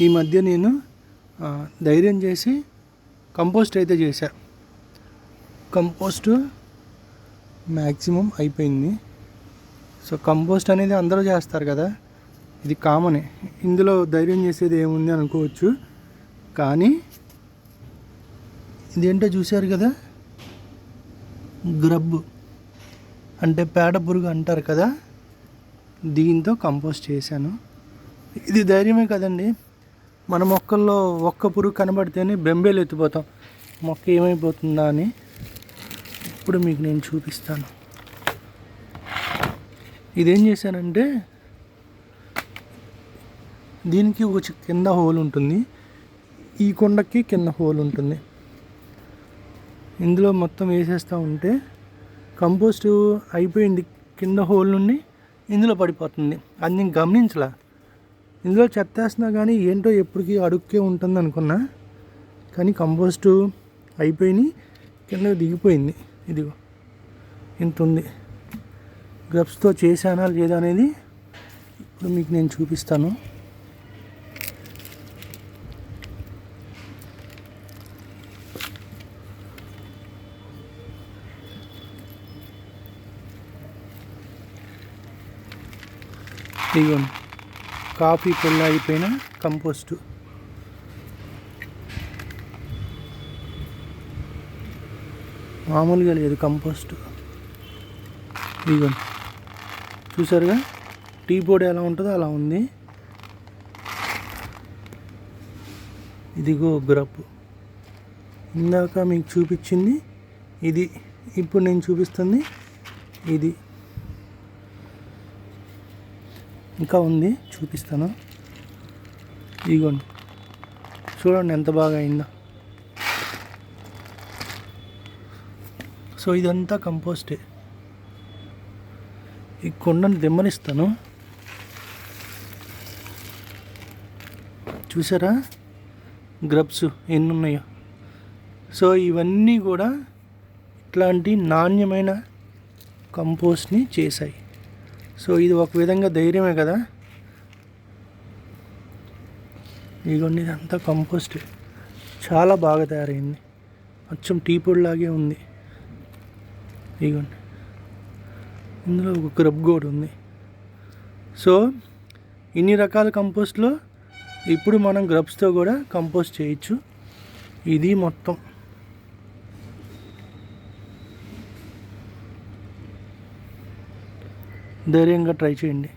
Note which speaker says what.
Speaker 1: ఈ మధ్య నేను ధైర్యం చేసి కంపోస్ట్ అయితే చేశా. కంపోస్ట్ మ్యాక్సిమం అయిపోయింది. సో కంపోస్ట్ అనేది అందరూ చేస్తారు కదా, ఇది కామనే. ఇందులో ధైర్యం చేసేది ఏముంది అనుకోవచ్చు, కానీ ఇదేంటో చూశారు కదా, గ్రబ్ అంటే పేడ పురుగు అంటారు కదా, దీంతో కంపోస్ట్ చేశాను. ఇది ధైర్యమే కదండి. మన మొక్కల్లో ఒక్క పురుగు కనబడితేనే బెంబేలు ఎత్తిపోతాం, మొక్క ఏమైపోతుందా అని. ఇప్పుడు మీకు నేను చూపిస్తాను. ఇదేం చేశానంటే, దీనికి ఒక కింద హోల్ ఉంటుంది, ఈ కొండకి కింద హోల్ ఉంటుంది. ఇందులో మొత్తం వేసేస్తూ ఉంటే కంపోస్ట్ అయిపోయింది, కింద హోల్ నుండి ఇందులో పడిపోతుంది. అది నేను గమనించలా. ఇందులో చెత్తేస్తున్నా కానీ ఏంటో ఎప్పటికీ అడుక్కే ఉంటుంది అనుకున్నా, కానీ కంపోస్టు అయిపోయి కింద దిగిపోయింది. ఇదిగో ఇంత ఉంది. గ్రబ్స్తో చేశానా లేదా అనేది ఇప్పుడు మీకు నేను చూపిస్తాను. ఇదిగోండి, కాఫీ పొల్ల అయిపోయిన కంపోస్టు. మామూలుగా లేదు కంపోస్ట్. ఇదిగోండి, చూసారుగా టీ పొడి ఎలా ఉంటుందో అలా ఉంది. ఇదిగో గ్రబ్. ఇందాక మీకు చూపించింది ఇది, ఇప్పుడు నేను చూపిస్తుంది ఇది. ఇంకా ఉంది, చూపిస్తాను. ఇదిగోండి, చూడండి ఎంత బాగా అయిందో. సో ఇదంతా కంపోస్టే. ఈ కొండను దిమ్మనిస్తాను, చూసారా గ్రబ్స్ ఎన్ని ఉన్నాయో. సో ఇవన్నీ కూడా ఇట్లాంటి నాణ్యమైన కంపోస్ట్ని చేశాయి. సో ఇది ఒక విధంగా ధైర్యమే కదా. ఇదిగోండి, ఇదంతా కంపోస్ట్ చాలా బాగా తయారైంది, అచ్చం టీ పొడిలాగే ఉంది. ఇదిగోండి, ఇందులో ఒక గ్రబ్ కూడా ఉంది. సో ఇన్ని రకాల కంపోస్ట్లో ఇప్పుడు మనం గ్రబ్స్తో కూడా కంపోస్ట్ చేయొచ్చు. ఇది మొత్తం ధైర్యంగా ట్రై చేయండి.